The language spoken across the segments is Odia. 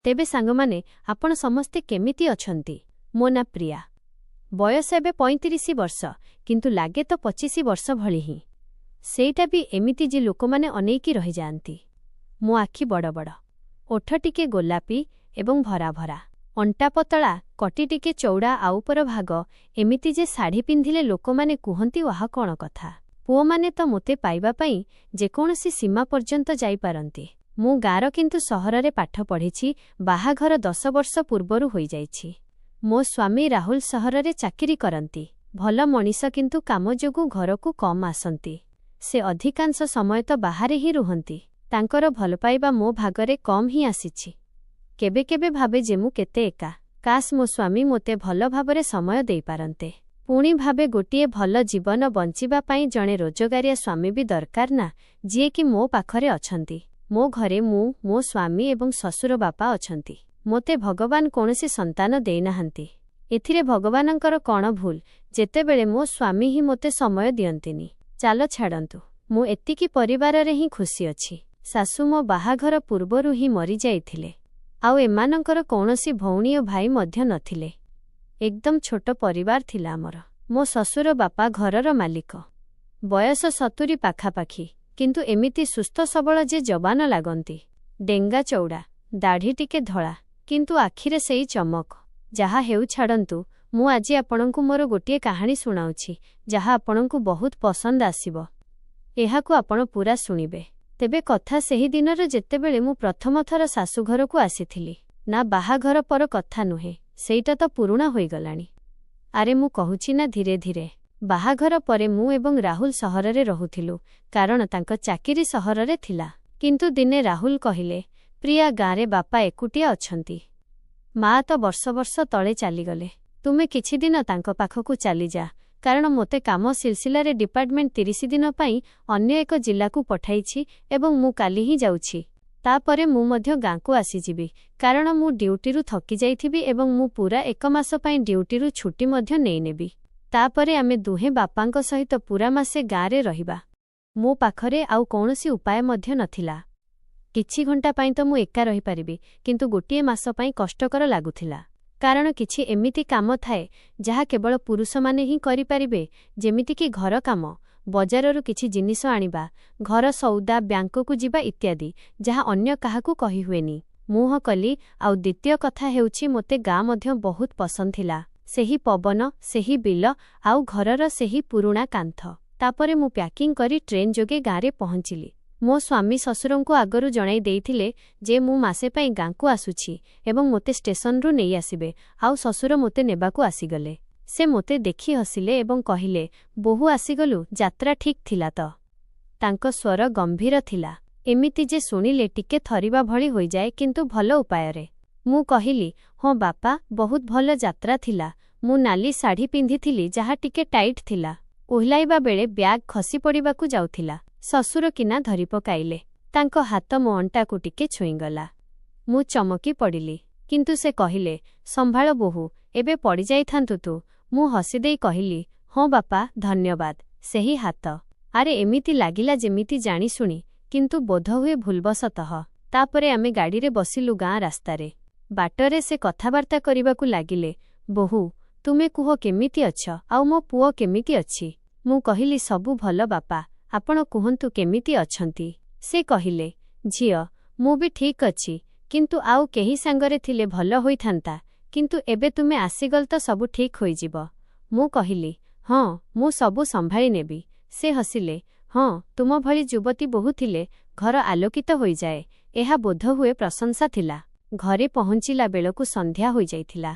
तेबे सांगमाने आपण समस्ते केमिति अछंती? मो ना प्रिया। बयस एबे 35 वर्ष किंतु लागे तो 25 वर्ष भली ही। सेटा भी एमिति जे लोकमाने अनेकी रहि जांती। मो आखि बड़ बड़, ओठ टिके गोलापी एवं भरा भरा, अंटा पतला, कटी टिके चौड़ा आउपर भाग एमिति जे साड़ी पिंधिले लोकमाने कुहंती वाहा कौन कथा। पुओ माने तो मोते पाइबा पई जेकोनसी सीमा पर्यंत जाई पारंती। मु गार किंतु सहररे पाठ पढ़िछि। बाहाघर 10 वर्ष पूर्वरु होई जाइछि। मो स्वामी राहुल सहररे चाकिरी करंती। भल मनीष किंतु काम जोगु घरकु कम आसंती। से अधिकांश समय तो बाहरे ही रुहंती। तांकर भल पाइबा मो भागरे कम ही आसीछि। केबे केबे भाबे जे मु केते एका। काश मो स्वामी मोते भल भाबरे समय देई पारंते। पुणी भाबे गोटिए भल जीवन बंचिबा पाई जणे रोजगारिया स्वामी भी दरकार ना, जिए कि मो पाखरे अछंती। मो घरे मो स्वामी एवं ससुर बापा अछंती। मोते भगवान कोनसी संतान देई नाहंती। एथिरे भगवानंकर कौन भूल जेतेबेले मो स्वामी ही मोते समय दियंतिनी। चालो छाड़ंतु, मु एतिकी परिवार रे ही खुशी अछि। सासु मो बाहाघर पूर्वरु ही मरी जाइथिले। आउ एमानंकर कोनसी भौणी ओ भाई मध्य नथिले। एकदम छोट परिवार थिला हमर। मो ससुर बापा घरर मालिक। बयस 70 पाखापाखी, किंतु एमिति सुस्थ सबल जे जवान लागंती। डेंगा चौड़ा, दाढ़ी टिके धळा, किंतु आखिरे सेई चमक। जहा हेउ छाड़ंतु, मु आजि आपणंकु मोर गोटिए कहानी सुनाउछि, जहा आपणंकु बहुत पसंद आसिबो। एहाकु आपण पूरा सुनिबे। तेबे कथा सेही दिनर जेतेबेले मु प्रथम थर सासु घरकु आसिथिली। ना बाहाघर पर कथा नुहे, सेईटा तो पुरुणा होई गलानी। आरे मु कहुछि ना धीरे धीरे। बाहाघर परे मु एवं राहुल सहररे रहुथिलु, कारण तांको चाकिरी सहररे थिला। किंतु दिने राहुल कहिले, प्रिया गाँरे बापा एकुटिया अछंती। माँ तो वर्ष वर्ष तले चलीगले। तुमे किछि दिन तांको पाखकु चली जा, कारण मोते काम सिलसिलारे डिपार्टमेंट 30 दिन पाई अन्य एक जिल्लाकु पठाइछि एवं मु काली ही जाउछि। तापरे मु मध्य गाँकु आसीजिबि, कारण मु ड्यूटीरु थकी जाइथिबि एवं मु पूरा 1 मास पाई ड्यूटीरु छुट्टी मध्य नेई नेबि। तापरे आमे दुहे बापांको सहित पूरा मासे गाँरे रहिबा। मो पाखरे आउ कोनोसी उपाय मध्य नथिला। किछि घंटा पाई तो मु एका रहि पारिबि, किंतु गोटिए मास पाई कष्टकर लागुथिला। कारण किछि एमिति काम थाए जहा केवल पुरुष माने ही करि पारिबे, जेमिति कि घर काम, बजाररु किछि जिनिस आनिबा, घर सौदा, बैंककु जिबा इत्यादि, जहा अन्य काहाकु कहि हुएनी। मुह कली। आउ द्वितीय कथा हेउछि मोते गाँ मध्य बहुत पसंद थिला। सेही पवन, सेही बिल, आउ घरर सेही पुरुणा कांथ। तापरे मु पैकिंग करी ट्रेन जोगे गाँरे पहुंचिली। मो स्वामी ससुरंकु आगरु जणाई देइथिले जे मु मासे पाई गाँकु आसुछि एवं मोते स्टेशनरु नेई आसिबे। आउ ससुर मोते नेबाकु आसीगले। से मोते देखि हसिले एवं कहिले, बहु आसीगलु, यात्रा ठीक थिला त? तांको स्वर गंभीर थिला। एमिति जे सुनिले टिके थरिबा भଳି होई जाए, किंतु भल उपाୟରେ। मु कहिली, हाँ बापा, बहुत भल यात्रा थिला। मु नाली साड़ी पिंधिथिली जहा टिके टाइट थिला। ओह्लाइबा बेले ब्याग खसी पड़िबाकु जाउथिला। ससुर किना धरि पकाइले। तांको हाथ मो अंटाकु टिके छुईगला। मु चमकी पड़िली, किंतु से कहिले, संभाळ बोहू, एबे पड़ी जाइथांतु तू। मु हसीदेई कहिली, हाँ बापा, धन्यवाद। सेही हाथ। आरे एमिति लागिला जेमिति जानी सुनी, किंतु बोधहुए भूलबशतः। तापरे आमे गाड़ीरे बसिलु गाँ रास्तारे। बाटरे से कथाबार्ता करिबाकु लागिले। बोहू, तुमे कुह केमिति अछ, आउ मो पुओ केमिति अछि? मु कहिली, सबु भल बापा, आपण कुहंतु केमिति अछंती? से कहिले, झियो, मु भी ठीक अछि, किंतु आउ केही सांगरे थिले भल होइथांता, किंतु एबे तुमे आसीगल तो सबु ठीक होई जिवो। मु कहिली, हाँ, मु सबु संभाळी नेबी। से हसिले, हाँ, तुम भली युवती बहु थिले घर आलोकित होई जाए। एहा बोध हुए प्रशंसा थिला। घरे पहुंचिला बेलकु संध्या होई जाइथिला।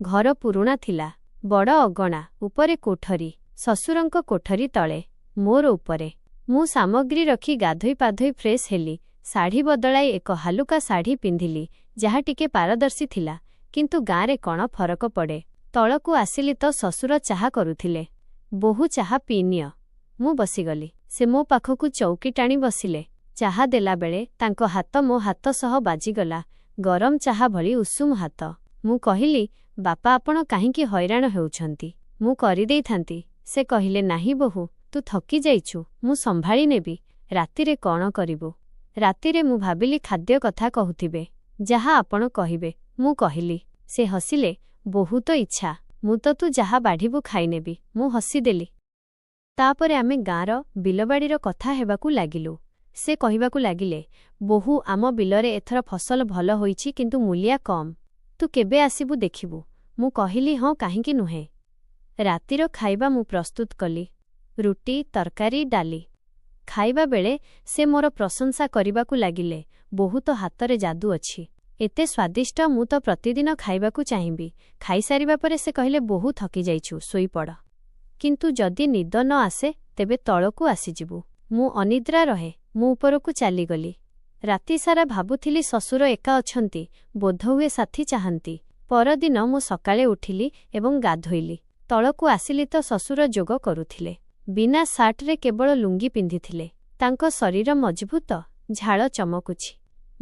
घर पुरुणा थिला। बड़ अगणा, उपरे कोठरी, ससुरंक कोठरी तळे, मोर उपरे। मु सामग्री रखी गाधोई पाधोई फ्रेश हेली। साड़ी बदलाई एक हालुका साड़ी पिंधिली, जहा टिके पारदर्शी थिला। किंतु गाँरे कण फरक पड़े। तळकु आसिली तो ससुर चाहा करुथिले। बहु चाहा पीनिय। मु बसिगली। से मो पाखकु चौकी टाणी बसिले। चाहा देला बेले तांको हाथ मो हाथ सह बाजिगला। गरम चाहा भली उषुम हाथ। मु कहिली, बापा आपण काहींकी हैराण हेउछंती? मु करि देइथांती। से कहिले, नाही बहु, तू थकी जाइछु, मु संभाळी नेबी। रातिरे कौन करिबु? रातिरे मु भाबिली खाद्य कथा कहुथिबे। ଯାହା ଆପଣ କହିବେ। ମୁଁ କହିଲି। ସେ ହସିଲେ। ବହୁତ ଇଚ୍ଛା। ମୁଁ ତ ତୁ ଯାହା ବାଢ଼ିବୁ ଖାଇନେବି। ମୁଁ ହସିଦେଲି। ତାପରେ ଆମେ ଗାଁର ବିଲବାଡ଼ିର କଥା ହେବାକୁ ଲାଗିଲୁ। ସେ କହିବାକୁ ଲାଗିଲେ, ବୋହୂ, ଆମ ବିଲରେ ଏଥର ଫସଲ ଭଲ ହୋଇଛି କିନ୍ତୁ ମୂଲିଆ କମ୍। ତୁ କେବେ ଆସିବୁ ଦେଖିବୁ। ମୁଁ କହିଲି ହଁ, କାହିଁକି ନୁହେଁ। ରାତିର ଖାଇବା ମୁଁ ପ୍ରସ୍ତୁତ କଲି। ରୁଟି, ତରକାରୀ, ଡାଲି। ଖାଇବା ବେଳେ ସେ ମୋର ପ୍ରଶଂସା କରିବାକୁ ଲାଗିଲେ। ବହୁତ ହାତରେ ଯାଦୁ ଅଛି। ଏତେ ସ୍ୱାଦିଷ୍ଟ, ମୁଁ ତ ପ୍ରତିଦିନ ଖାଇବାକୁ ଚାହିଁବି। ଖାଇସାରିବା ପରେ ସେ କହିଲେ, ବୋହୂ, ଥକିଯାଇଛୁ, ଶୋଇପଡ଼। କିନ୍ତୁ ଯଦି ନିଦ ନ ଆସେ ତେବେ ତଳକୁ ଆସିଯିବୁ। ମୁଁ ଅନିଦ୍ରା ରହେ। ମୁଁ ଉପରକୁ ଚାଲିଗଲି। ରାତିସାରା ଭାବୁଥିଲି ଶ୍ୱଶୁର ଏକା ଅଛନ୍ତି, ବୋଧହୁଏ ସାଥୀ ଚାହାନ୍ତି। ପରଦିନ ମୁଁ ସକାଳେ ଉଠିଲି ଏବଂ ଗାଧୋଇଲି। ତଳକୁ ଆସିଲି ତ ଶ୍ୱଶୁର ଯୋଗ କରୁଥିଲେ। ବିନା ସାର୍ଟରେ କେବଳ ଲୁଙ୍ଗି ପିନ୍ଧିଥିଲେ। ତାଙ୍କ ଶରୀର ମଜଭୁତ, ଝାଳ ଚମକୁଛି।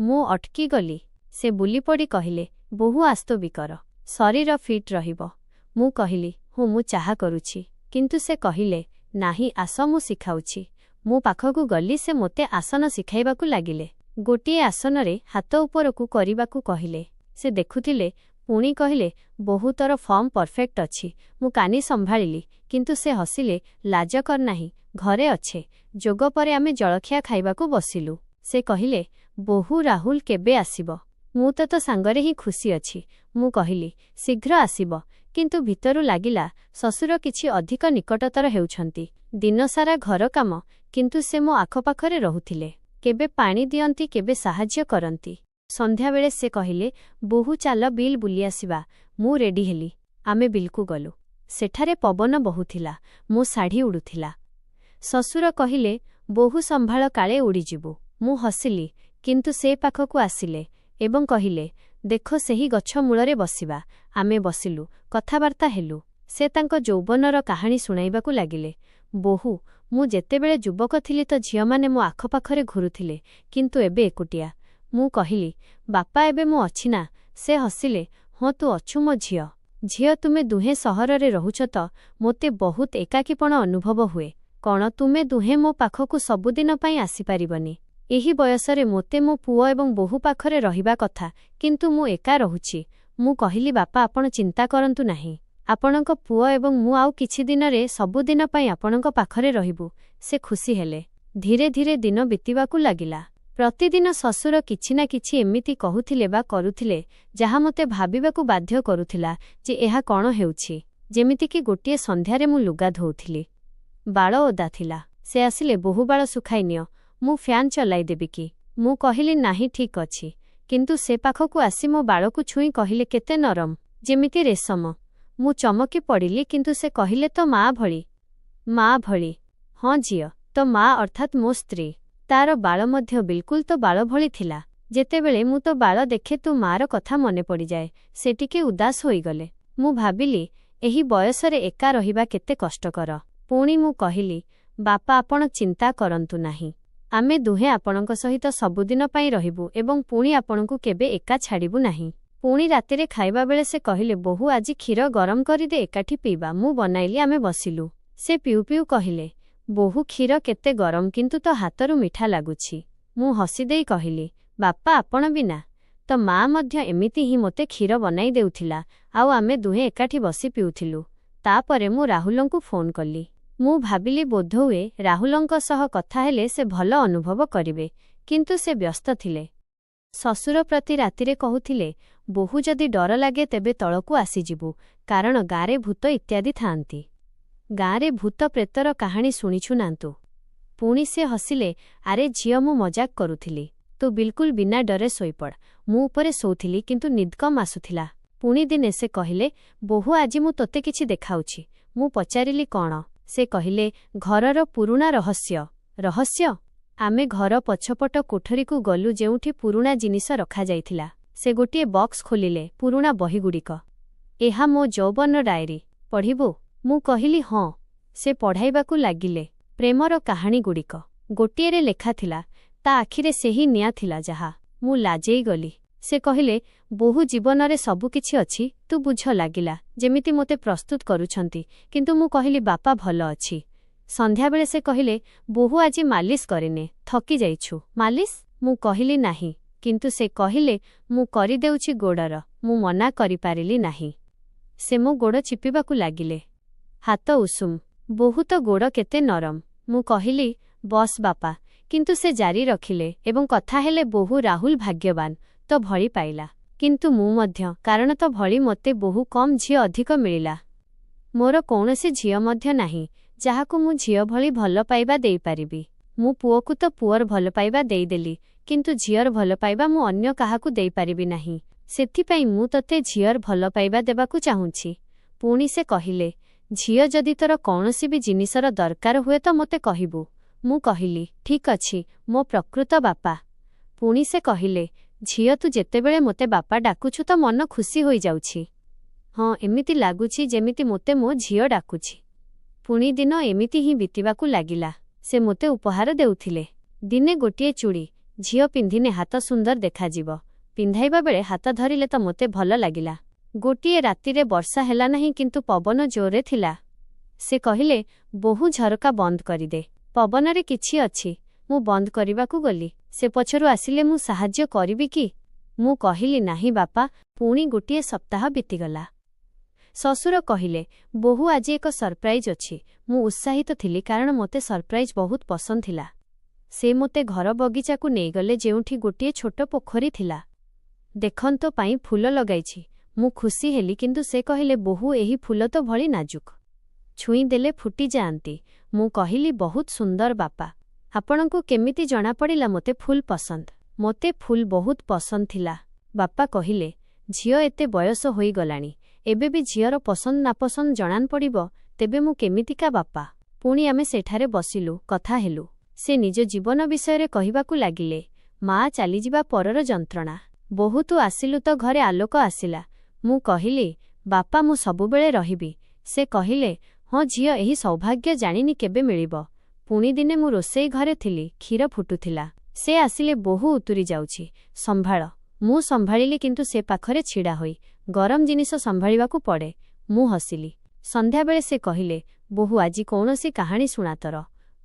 ମୁଁ ଅଟକିଗଲି। ସେ ବୁଲିପଡ଼ି କହିଲେ, ବୋହୂ, ଆସ୍ତୋବି କର, ଶରୀର ଫିଟ୍ ରହିବ। ମୁଁ କହିଲି, ହଁ, ମୁଁ ଚାହା କରୁଛି। କିନ୍ତୁ ସେ କହିଲେ, ନାହିଁ, ଆସ, ମୁଁ ଶିଖାଉଛି। ମୁଁ ପାଖକୁ ଗଲି। ସେ ମୋତେ ଆସନ ଶିଖାଇବାକୁ ଲାଗିଲେ। ଗୋଟିଏ ଆସନରେ ହାତ ଉପରକୁ କରିବାକୁ କହିଲେ। ସେ ଦେଖୁଥିଲେ। ପୁଣି କହିଲେ, ବୋହୂ, ତୋର ଫର୍ମ ପରଫେକ୍ଟ ଅଛି। ମୁଁ କାନି ସମ୍ଭାଳିଲି। କିନ୍ତୁ ସେ ହସିଲେ, ଲାଜ କର ନାହିଁ, ଘରେ ଅଛେ। ଯୋଗ ପରେ ଆମେ ଜଳଖିଆ ଖାଇବାକୁ ବସିଲୁ। ସେ କହିଲେ, ବୋହୂ, ରାହୁଲ କେବେ ଆସିବ? ମୁଁ ତ ତୋ ସାଙ୍ଗରେ ହିଁ ଖୁସି ଅଛି। ମୁଁ କହିଲି, ଶୀଘ୍ର ଆସିବ। କିନ୍ତୁ ଭିତରୁ ଲାଗିଲା, ଶ୍ୱଶୁର କିଛି ଅଧିକ ନିକଟତର ହେଉଛନ୍ତି। ଦିନସାରା ଘର କାମ, କିନ୍ତୁ ସେ ମୋ ଆଖପାଖରେ ରହୁଥିଲେ। କେବେ ପାଣି ଦିଅନ୍ତି, କେବେ ସାହାଯ୍ୟ କରନ୍ତି। ସନ୍ଧ୍ୟାବେଳେ ସେ କହିଲେ, ବୋହୂ, ଚାଲ ବିଲ୍ ବୁଲିଆସିବା। ମୁଁ ରେଡି ହେଲି। ଆମେ ବିଲ୍କୁ ଗଲୁ। ସେଠାରେ ପବନ ବହୁଥିଲା। ମୋ ଶାଢ଼ୀ ଉଡ଼ୁଥିଲା। ଶ୍ୱଶୁର କହିଲେ, ବୋହୂ, ସମ୍ଭାଳ, କାଳେ ଉଡ଼ିଯିବୁ। ମୁଁ ହସିଲି। କିନ୍ତୁ ସେ ପାଖକୁ ଆସିଲେ ଏବଂ କହିଲେ, ଦେଖ, ସେହି ଗଛ ମୂଳରେ ବସିବା। ଆମେ ବସିଲୁ, କଥାବାର୍ତ୍ତା ହେଲୁ। ସେ ତାଙ୍କ ଯୌବନର କାହାଣୀ ଶୁଣାଇବାକୁ ଲାଗିଲେ। ବୋହୂ, ମୁଁ ଯେତେବେଳେ ଯୁବକ ଥିଲି ତ ଝିଅମାନେ ମୋ ଆଖପାଖରେ ଘୁରୁଥିଲେ, କିନ୍ତୁ ଏବେ ଏକୁଟିଆ। ମୁଁ କହିଲି, ବାପା, ଏବେ ମୁଁ ଅଛି ନା? ସେ ହସିଲେ, ହଁ, ତୁ ଅଛୁ ମୋ ଝିଅ। ଝିଅ, ତୁମେ ଦୁହେଁ ସହରରେ ରହୁଛ ତ ମୋତେ ବହୁତ ଏକାକୀପଣ ଅନୁଭବ ହୁଏ। କ'ଣ ତୁମେ ଦୁହେଁ ମୋ ପାଖକୁ ସବୁଦିନ ପାଇଁ ଆସିପାରିବନି? ଏହି ବୟସରେ ମୋତେ ମୋ ପୁଅ ଏବଂ ବୋହୂ ପାଖରେ ରହିବା କଥା, କିନ୍ତୁ ମୁଁ ଏକା ରହୁଛି। ମୁଁ କହିଲି, ବାପା, ଆପଣ ଚିନ୍ତା କରନ୍ତୁ ନାହିଁ। ଆପଣଙ୍କ ପୁଅ ଏବଂ ମୁଁ ଆଉ କିଛି ଦିନରେ ସବୁଦିନ ପାଇଁ ଆପଣଙ୍କ ପାଖରେ ରହିବୁ। ସେ ଖୁସି ହେଲେ। ଧୀରେ ଧୀରେ ଦିନ ବିତିବାକୁ ଲାଗିଲା। ପ୍ରତିଦିନ ଶ୍ୱଶୁର କିଛି ନା କିଛି ଏମିତି କହୁଥିଲେ ବା କରୁଥିଲେ, ଯାହା ମୋତେ ଭାବିବାକୁ ବାଧ୍ୟ କରୁଥିଲା ଯେ ଏହା କ'ଣ ହେଉଛି। ଯେମିତିକି ଗୋଟିଏ ସନ୍ଧ୍ୟାରେ ମୁଁ ଲୁଗା ଧୋଉଥିଲି। ବାଳ ଓଦା ଥିଲା। ସେ ଆସିଲେ, ବୋହୂ, ବାଳ ଶୁଖାଇ ନିଅ। ମୁଁ ଫ୍ୟାନ୍ ଚଲାଇଦେବି କି? ମୁଁ କହିଲି, ନାହିଁ, ଠିକ୍ ଅଛି। କିନ୍ତୁ ସେ ପାଖକୁ ଆସି ମୋ ବାଳକୁ ଛୁଇଁ କହିଲେ, କେତେ ନରମ, ଯେମିତି ରେଶମ। ମୁଁ ଚମକି ପଡ଼ିଲି। କିନ୍ତୁ ସେ କହିଲେ, ତୋ ମା ଭଳି। ମା ଭଳି? ହଁ ଝିଅ, ତୋ ମା ଅର୍ଥାତ୍ ମୋ ସ୍ତ୍ରୀ। ତାର ବାଳ ମଧ୍ୟ ବିଲକୁଲ ତୋ ବାଳ ଭଳି ଥିଲା। ଯେତେବେଳେ ମୁଁ ତୋ ବାଳ ଦେଖେ ତୋ ମାର କଥା ମନେ ପଡ଼ିଯାଏ। ସେ ଟିକେ ଉଦାସ ହୋଇଗଲେ। ମୁଁ ଭାବିଲି, ଏହି ବୟସରେ ଏକା ରହିବା କେତେ କଷ୍ଟକର। ପୁଣି ମୁଁ କହିଲି, ବାପା, ଆପଣ ଚିନ୍ତା କରନ୍ତୁ ନାହିଁ। ଆମେ ଦୁହେଁ ଆପଣଙ୍କ ସହିତ ସବୁଦିନ ପାଇଁ ରହିବୁ ଏବଂ ପୁଣି ଆପଣଙ୍କୁ କେବେ ଏକା ଛାଡ଼ିବୁ ନାହିଁ। ପୁଣି ରାତିରେ ଖାଇବା ବେଳେ ସେ କହିଲେ, ବୋହୂ, ଆଜି କ୍ଷୀର ଗରମ କରିଦେ, ଏକାଠି ପିଇବା। ମୁଁ ବନାଇଲି। ଆମେ ବସିଲୁ। ସେ ପିଉ ପିଉ କହିଲେ, ବୋହୂ, କ୍ଷୀର କେତେ ଗରମ, କିନ୍ତୁ ତୋ ହାତରୁ ମିଠା ଲାଗୁଛି। ମୁଁ ହସିଦେଇ କହିଲି, ବାପା, ଆପଣ ବିନା ତୋ ମା ମଧ୍ୟ ଏମିତି ହିଁ ମୋତେ କ୍ଷୀର ବନାଇ ଦେଉଥିଲା, ଆଉ ଆମେ ଦୁହେଁ ଏକାଠି ବସି ପିଉଥିଲୁ। ତାପରେ ମୁଁ ରାହୁଲଙ୍କୁ ଫୋନ୍ କଲି। ମୁଁ ଭାବିଲି, ବୋଧହୁଏ ରାହୁଲଙ୍କ ସହ କଥା ହେଲେ ସେ ଭଲ ଅନୁଭବ କରିବେ, କିନ୍ତୁ ସେ ବ୍ୟସ୍ତ ଥିଲେ। ଶ୍ୱଶୁର ପ୍ରତି ରାତିରେ କହୁଥିଲେ, ବୋହୂ, ଯଦି ଡର ଲାଗେ ତେବେ ତଳକୁ ଆସିଯିବୁ, କାରଣ ଗାଁରେ ଭୂତ ଇତ୍ୟାଦି ଥାଆନ୍ତି। ଗାଁରେ ଭୂତ ପ୍ରେତର କାହାଣୀ ଶୁଣିଛୁ ନା ତୁ? ପୁଣି ସେ ହସିଲେ, ଆରେ ଝିଅ, ମୁଁ ମଜାକ କରୁଥିଲି। ତୁ ବିଲକୁଲ ବିନା ଡରେ ଶୋଇପଡ଼। ମୁଁ ଉପରେ ଶୋଉଥିଲି, କିନ୍ତୁ ନିଦ କମ୍ ଆସୁଥିଲା। ପୁଣି ଦିନେ ସେ କହିଲେ, ବୋହୂ, ଆଜି ମୁଁ ତୋତେ କିଛି ଦେଖାଉଛି। ମୁଁ ପଚାରିଲି, କ'ଣ? ସେ କହିଲେ, ଘରର ପୁରୁଣା ରହସ୍ୟ। ରହସ୍ୟ? ଆମେ ଘର ପଛପଟ କୋଠରୀକୁ ଗଲୁ, ଯେଉଁଠି ପୁରୁଣା ଜିନିଷ ରଖାଯାଇଥିଲା। ସେ ଗୋଟିଏ ବକ୍ସ ଖୋଲିଲେ। ପୁରୁଣା ବହିଗୁଡ଼ିକ। ଏହା ମୋ ଯୌବନ ଡାଏରୀ। ପଢ଼ିବୁ? ମୁଁ କହିଲି, ହଁ। ସେ ପଢ଼ାଇବାକୁ ଲାଗିଲେ। ପ୍ରେମର କାହାଣୀଗୁଡ଼ିକ। ଗୋଟିଏରେ ଲେଖାଥିଲା, ତା ଆଖିରେ ସେହି ନିଆଁ ଥିଲା ଯାହା। ମୁଁ ଲାଜେଇ ଗଲି। ସେ କହିଲେ, ବୋହୂ, ଜୀବନରେ ସବୁକିଛି ଅଛି, ତୁ ବୁଝ। ଲାଗିଲା ଯେମିତି ମୋତେ ପ୍ରସ୍ତୁତ କରୁଛନ୍ତି, କିନ୍ତୁ ମୁଁ କହିଲି, ବାପା, ଭଲ ଅଛି। ସନ୍ଧ୍ୟାବେଳେ ସେ କହିଲେ, ବୋହୂ, ଆଜି ମାଲିସ କରିନେ, ଥକି ଯାଇଛୁ। ମାଲିସ? ମୁଁ କହିଲି, ନାହିଁ। କିନ୍ତୁ ସେ କହିଲେ ମୁଁ କରିଦେଉଛି ଗୋଡ଼ର। ମୁଁ ମନା କରିପାରିଲି ନାହିଁ। ସେ ମୋ ଗୋଡ଼ ଚିପିବାକୁ ଲାଗିଲେ। ହାତ ଉଷୁମ, ବହୁତ ଗୋଡ଼ କେତେ ନରମ। ମୁଁ କହିଲି ବସ୍ ବାପା, କିନ୍ତୁ ସେ ଜାରି ରଖିଲେ ଏବଂ କଥା ହେଲେ ବୋହୂ ରାହୁଲ ଭାଗ୍ୟବାନ, ତ ଭଳି ପାଇଲା। କିନ୍ତୁ ମୁଁ ମଧ୍ୟ, କାରଣ ତ ଭଳି ମୋତେ ବହୁ କମ୍ ଝିଅ ଅଧିକ ମିଳିଲା। ମୋର କୌଣସି ଝିଅ ମଧ୍ୟ ନାହିଁ ଯାହାକୁ ମୁଁ ଝିଅ ଭଳି ଭଲ ପାଇବା ଦେଇପାରିବି। ମୁଁ ପୁଅକୁ ତ ପୁଅର ଭଲ ପାଇବା ଦେଇଦେଲି, କିନ୍ତୁ ଝିଅର ଭଲ ପାଇବା ମୁଁ ଅନ୍ୟ କାହାକୁ ଦେଇପାରିବି ନାହିଁ। ସେଥିପାଇଁ ମୁଁ ତତେ ଝିଅର ଭଲ ପାଇବା ଦେବାକୁ ଚାହୁଁଛି। ପୁଣି ସେ କହିଲେ, ଝିଅ ଯଦି ତୋର କୌଣସି ବି ଜିନିଷର ଦରକାର ହୁଏ ତ ମୋତେ କହିବୁ। ମୁଁ କହିଲି, ଠିକ୍ ଅଛି ମୋ ପ୍ରକୃତ ବାପା। ପୁଣି ସେ କହିଲେ, ଝିଅ ତୁ ଯେତେବେଳେ ମୋତେ ବାପା ଡାକୁଛୁ ତ ମନ ଖୁସି ହୋଇଯାଉଛି। ହଁ, ଏମିତି ଲାଗୁଛି ଯେମିତି ମୋତେ ମୋ ଝିଅ ଡାକୁଛି। ପୁଣି ଦିନ ଏମିତି ହିଁ ବିତିବାକୁ ଲାଗିଲା। ସେ ମୋତେ ଉପହାର ଦେଉଥିଲେ। ଦିନେ ଗୋଟିଏ ଚୁଡ଼ି, ଝିଅ ପିନ୍ଧିନେ ହାତ ସୁନ୍ଦର ଦେଖାଯିବ। ପିନ୍ଧାଇବା ବେଳେ ହାତ ଧରିଲେ ତ ମୋତେ ଭଲ ଲାଗିଲା। ଗୋଟିଏ ରାତିରେ ବର୍ଷା ହେଲା ନାହିଁ କିନ୍ତୁ ପବନ ଜୋରରେ ଥିଲା। ସେ କହିଲେ, ବୋହୂ ଝରକା ବନ୍ଦ କରିଦେ, ପବନରେ କିଛି ଅଛି। ମୁଁ ବନ୍ଦ କରିବାକୁ ଗଲି। ସେ ପଛରୁ ଆସିଲେ, ମୁଁ ସାହାଯ୍ୟ କରିବି କି? ମୁଁ କହିଲି ନାହିଁ ବାପା। ପୁଣି ଗୋଟିଏ ସପ୍ତାହ ବିତିଗଲା। ଶ୍ୱଶୁର କହିଲେ, ବୋହୂ ଆଜି ଏକ ସରପ୍ରାଇଜ୍ ଅଛି। ମୁଁ ଉତ୍ସାହିତ ଥିଲି କାରଣ ମୋତେ ସରପ୍ରାଇଜ୍ ବହୁତ ପସନ୍ଦ ଥିଲା। ସେ ମୋତେ ଘର ବଗିଚାକୁ ନେଇଗଲେ ଯେଉଁଠି ଗୋଟିଏ ଛୋଟ ପୋଖରୀ ଥିଲା। ଦେଖନ୍ତୁ ପାଇଁ ଫୁଲ ଲଗାଇଛି। ମୁଁ ଖୁସି ହେଲି କିନ୍ତୁ ସେ କହିଲେ, ବୋହୂ ଏହି ଫୁଲ ତ ଭଳି ନାଜୁକ, ଛୁଇଁଦେଲେ ଫୁଟିଯାଆନ୍ତି। ମୁଁ କହିଲି, ବହୁତ ସୁନ୍ଦର ବାପା। ଆପଣଙ୍କୁ କେମିତି ଜଣାପଡ଼ିଲା ମୋତେ ଫୁଲ ପସନ୍ଦ? ମୋତେ ଫୁଲ ବହୁତ ପସନ୍ଦ ଥିଲା। ବାପା କହିଲେ, ଝିଅ ଏତେ ବୟସ ହୋଇଗଲାଣି, ଏବେ ବି ଝିଅର ପସନ୍ଦ ନାପସନ୍ଦ ଜଣାପଡ଼ିବ, ତେବେ ମୁଁ କେମିତିକା ବାପା? ପୁଣି ଆମେ ସେଠାରେ ବସିଲୁ, କଥା ହେଲୁ। ସେ ନିଜ ଜୀବନ ବିଷୟରେ କହିବାକୁ ଲାଗିଲେ। ମା ଚାଲିଯିବା ପରର ଯନ୍ତ୍ରଣା। ବୋହୂ ତୁ ଆସିଲୁ ତ ଘରେ ଆଲୋକ ଆସିଲା। ମୁଁ କହିଲି, ବାପା ମୁଁ ସବୁବେଳେ ରହିବି। ସେ କହିଲେ, ହଁ ଝିଅ, ଏହି ସୌଭାଗ୍ୟ ଜାଣିନି କେବେ ମିଳିବ। ପୁଣି ଦିନେ ମୁଁ ରୋଷେଇ ଘରେ ଥିଲି, କ୍ଷୀର ଫୁଟୁଥିଲା। ସେ ଆସିଲେ, ବୋହୂ ଉତୁରି ଯାଉଛି, ସମ୍ଭାଳ। ମୁଁ ସମ୍ଭାଳିଲି କିନ୍ତୁ ସେ ପାଖରେ ଛିଡ଼ା ହୋଇ। ଗରମ ଜିନିଷ ସମ୍ଭାଳିବାକୁ ପଡ଼େ। ମୁଁ ହସିଲି। ସନ୍ଧ୍ୟାବେଳେ ସେ କହିଲେ, ବୋହୂ ଆଜି କୌଣସି କାହାଣୀ ଶୁଣା ତୋର।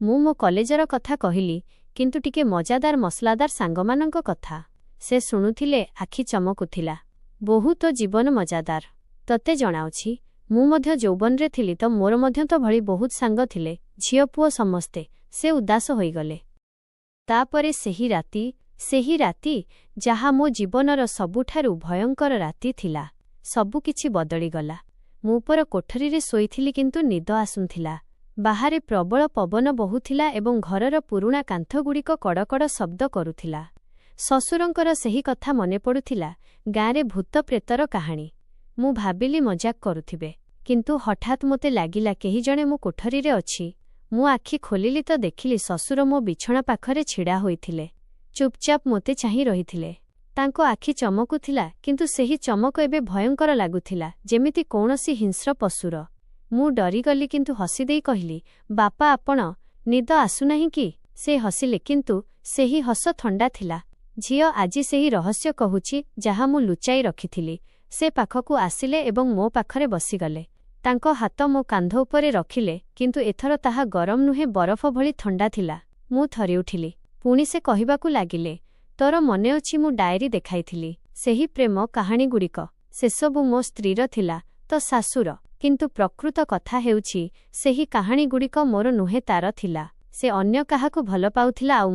ମୁଁ ମୋ କଲେଜର କଥା କହିଲି, କିନ୍ତୁ ଟିକେ ମଜାଦାର ମସଲାଦାର ସାଙ୍ଗମାନଙ୍କ କଥା। ସେ ଶୁଣୁଥିଲେ, ଆଖି ଚମକୁଥିଲା। ବୋହୂ ତୋ ଜୀବନ ମଜାଦାର। ତତେ ଜଣାଉଛି, ମୁଁ ମଧ୍ୟ ଯୌବନରେ ଥିଲି ତ ମୋର ମଧ୍ୟ ତ ଭଳି ବହୁତ ସାଙ୍ଗ ଥିଲେ, ଝିଅ ପୁଅ ସମସ୍ତେ। ସେ ଉଦାସ ହୋଇଗଲେ। ତାପରେ ସେହି ରାତି ଯାହା ମୋ ଜୀବନର ସବୁଠାରୁ ଭୟଙ୍କର ରାତି ଥିଲା। ସବୁକିଛି ବଦଳିଗଲା। ମୁଁ ଉପର କୋଠରୀରେ ଶୋଇଥିଲି କିନ୍ତୁ ନିଦ ଆସୁଥିଲା। ବାହାରେ ପ୍ରବଳ ପବନ ବହୁଥିଲା ଏବଂ ଘରର ପୁରୁଣା କାନ୍ଥଗୁଡ଼ିକ କଡ଼କଡ଼ ଶବ୍ଦ କରୁଥିଲା। ଶ୍ୱଶୁରଙ୍କର ସେହି କଥା ମନେ ପଡ଼ୁଥିଲା, ଗାଁରେ ଭୂତ ପ୍ରେତର କାହାଣୀ। ମୁଁ ଭାବିଲି ମଜାକ କରୁଥିବେ, କିନ୍ତୁ ହଠାତ୍ ମୋତେ ଲାଗିଲା କେହି ଜଣେ ମୋ କୋଠରୀରେ ଅଛି। ମୁଁ ଆଖି ଖୋଲିଲି ତ ଦେଖିଲି ଶ୍ୱଶୁର ମୋ ବିଛଣା ପାଖରେ ଛିଡ଼ା ହୋଇଥିଲେ। ଚୁପଚାପ ମୋତେ ଚାହିଁ ରହିଥିଲେ। ତାଙ୍କ ଆଖି ଚମକୁଥିଲା, କିନ୍ତୁ ସେହି ଚମକ ଏବେ ଭୟଙ୍କର ଲାଗୁଥିଲା, ଯେମିତି କୌଣସି ହିଂସ୍ର ପଶୁର। ମୁଁ ଡରିଗଲି କିନ୍ତୁ ହସିଦେଇ କହିଲି, ବାପା ଆପଣ, ନିଦ ଆସୁନାହିଁ କି? ସେ ହସିଲେ କିନ୍ତୁ ସେହି ହସ ଥଣ୍ଡା ଥିଲା। ଝିଅ ଆଜି ସେହି ରହସ୍ୟ କହୁଛି ଯାହା ମୁଁ ଲୁଚାଇ ରଖିଥିଲି। ସେ ପାଖକୁ ଆସିଲେ ଏବଂ ମୋ ପାଖରେ ବସିଗଲେ। ତାଙ୍କ ହାତ ମୋ କାନ୍ଧ ଉପରେ ରଖିଲେ, କିନ୍ତୁ ଏଥର ତାହା ଗରମ ନୁହେଁ ବରଫ ଭଳି ଥଣ୍ଡା ଥିଲା। ମୁଁ ଥରି ଉଠିଲି। ପୁଣି ସେ କହିବାକୁ ଲାଗିଲେ, ତୋର ମନେ ଅଛି ମୁଁ ଡାଏରୀ ଦେଖାଇଥିଲି, ସେହି ପ୍ରେମ କାହାଣୀଗୁଡ଼ିକ? ସେସବୁ ମୋ ସ୍ତ୍ରୀର ଥିଲା, ତ ଶାଶୁର। କିନ୍ତୁ ପ୍ରକୃତ କଥା ହେଉଛି, ସେହି କାହାଣୀଗୁଡ଼ିକ ମୋର ନୁହେଁ, ତାର ଥିଲା। ସେ ଅନ୍ୟ କାହାକୁ ଭଲ ପାଉଥିଲା ଆଉ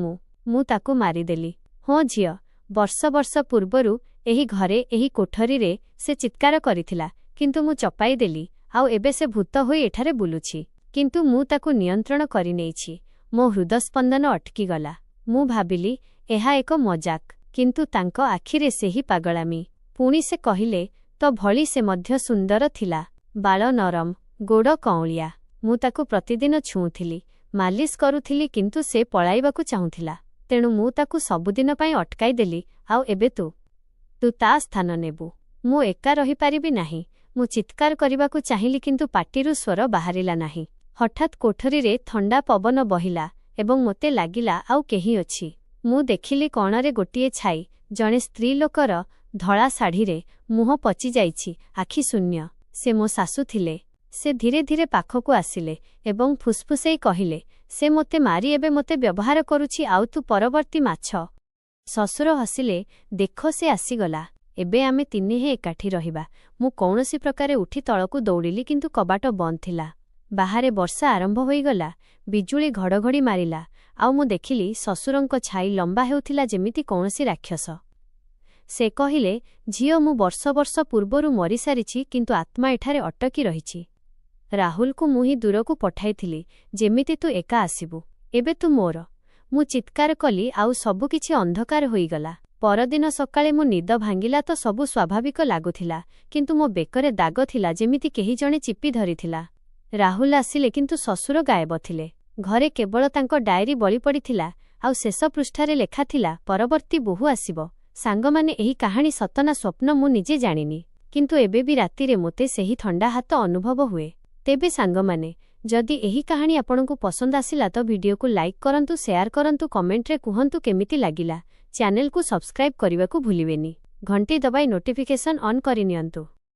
ମୁଁ ତାକୁ ମାରିଦେଲି। ହଁ ଝିଅ, ବର୍ଷ ବର୍ଷ ପୂର୍ବରୁ ଏହି ଘରେ, ଏହି କୋଠରୀରେ ସେ ଚିତ୍କାର କରିଥିଲା, କିନ୍ତୁ ମୁଁ ଚପାଇ ଦେଲି। ଆଉ ଏବେ ସେ ଭୂତ ହୋଇ ଏଠାରେ ବୁଲୁଛି। କିନ୍ତୁ ମୁଁ ତାକୁ ନିୟନ୍ତ୍ରଣ କରିନେଇଛି। ମୋ ହୃଦସ୍ପନ୍ଦନ ଅଟକିଗଲା। ମୁଁ ଭାବିଲି ଏହା ଏକ ମଜାକ, କିନ୍ତୁ ତାଙ୍କ ଆଖିରେ ସେହି ପାଗଳାମୀ। ପୁଣି ସେ କହିଲେ, ତ ଭଳି ସେ ମଧ୍ୟ ସୁନ୍ଦର ଥିଲା। ବାଳ ନରମ, ଗୋଡ଼ କଅଁଳିଆ। ମୁଁ ତାକୁ ପ୍ରତିଦିନ ଛୁଉଁଥିଲି, ମାଲିସ କରୁଥିଲି, କିନ୍ତୁ ସେ ପଳାଇବାକୁ ଚାହୁଁଥିଲା। ତେଣୁ ମୁଁ ତାକୁ ସବୁଦିନ ପାଇଁ ଅଟକାଇ ଦେଲି। ଆଉ ଏବେ ତୁ ତା ସ୍ଥାନ ନେବୁ। ମୁଁ ଏକା ରହିପାରିବି ନାହିଁ। ମୁଁ ଚିତ୍କାର କରିବାକୁ ଚାହିଁଲି କିନ୍ତୁ ପାଟିରୁ ସ୍ୱର ବାହାରିଲା ନାହିଁ। ହଠାତ୍ କୋଠରୀରେ ଥଣ୍ଡା ପବନ ବହିଲା ଏବଂ ମୋତେ ଲାଗିଲା ଆଉ କେହି ଅଛି। ମୁଁ ଦେଖିଲି କଣରେ ଗୋଟିଏ ଛାଇ, ଜଣେ ସ୍ତ୍ରୀ ଲୋକର, ଧଳା ଶାଢ଼ୀରେ, ମୁହଁ ପଚିଯାଇଛି, ଆଖି ଶୂନ୍ୟ। ସେ ମୋ ଶାଶୁ ଥିଲେ। ସେ ଧୀରେ ଧୀରେ ପାଖକୁ ଆସିଲେ ଏବଂ ଫୁସ୍ଫୁସେଇ କହିଲେ, ସେ ମୋତେ ମାରି ଏବେ ମୋତେ ବ୍ୟବହାର କରୁଛି ଆଉ ତୁ ପରବର୍ତ୍ତୀ ମାଛ। ଶ୍ୱଶୁର ହସିଲେ, ଦେଖ ସେ ଆସିଗଲା। ଏବେ ଆମେ ତିନିହେଁ ଏକାଠି ରହିବା। ମୁଁ କୌଣସି ପ୍ରକାରେ ଉଠି ତଳକୁ ଦୌଡ଼ିଲି କିନ୍ତୁ କବାଟ ବନ୍ଦ ଥିଲା। ବାହାରେ ବର୍ଷା ଆରମ୍ଭ ହୋଇଗଲା। ବିଜୁଳି ଘଡ଼ଘଡ଼ି ମାରିଲା। ଆଉ ମୁଁ ଦେଖିଲି ଶ୍ୱଶୁରଙ୍କ ଛାଇ ଲମ୍ବା ହେଉଥିଲା ଯେମିତି କୌଣସି ରାକ୍ଷସ। ସେ କହିଲେ, ଝିଅ, ମୁଁ ବର୍ଷ ବର୍ଷ ପୂର୍ବରୁ ମରିସାରିଛି କିନ୍ତୁ ଆତ୍ମା ଏଠାରେ ଅଟକି ରହିଛି। ରାହୁଲକୁ ମୁଁ ହିଁ ଦୂରକୁ ପଠାଇଥିଲି ଯେମିତି ତୁ ଏକା ଆସିବୁ। ଏବେ ତୁ ମୋର। ମୁଁ ଚିତ୍କାର କଲି ଆଉ ସବୁକିଛି ଅନ୍ଧକାର ହୋଇଗଲା। ପରଦିନ ସକାଳେ ମୋ ନିଦ ଭାଙ୍ଗିଲା ତ ସବୁ ସ୍ୱାଭାବିକ ଲାଗୁଥିଲା କିନ୍ତୁ ମୋ ବେକରେ ଦାଗ ଥିଲା ଯେମିତି କେହି ଜଣେ ଚିପି ଧରିଥିଲା। ରାହୁଲ ଆସିଲେ କିନ୍ତୁ ଶ୍ୱଶୁର ଗାୟବ ଥିଲେ। ଘରେ କେବଳ ତାଙ୍କ ଡାଏରୀ ବଳି ପଡ଼ିଥିଲା ଆଉ ଶେଷ ପୃଷ୍ଠାରେ ଲେଖାଥିଲା, ପରବର୍ତ୍ତୀ ବୋହୂ ଆସିବ। ସାଙ୍ଗମାନେ, ଏହି କାହାଣୀ ସତ ନା ସ୍ୱପ୍ନ ମୁଁ ନିଜେ ଜାଣିନି କିନ୍ତୁ ଏବେ ବି ରାତିରେ ମୋତେ ସେହି ଥଣ୍ଡା ହାତ ଅନୁଭବ ହୁଏ। ତେବେ ସାଙ୍ଗମାନେ, ଯଦି ଏହି କାହାଣୀ ଆପଣଙ୍କୁ ପସନ୍ଦ ଆସିଲା ତ ଭିଡିଓକୁ ଲାଇକ୍ କରନ୍ତୁ, ସେୟାର କରନ୍ତୁ, କମେଣ୍ଟରେ କୁହନ୍ତୁ କେମିତି ଲାଗିଲା। ଚ୍ୟାନେଲକୁ ସବସ୍କ୍ରାଇବ୍ କରିବାକୁ ଭୁଲିବେନି। ଘଣ୍ଟି ଦବାଇ ନୋଟିଫିକେସନ୍ ଅନ୍ କରିନିଅନ୍ତୁ।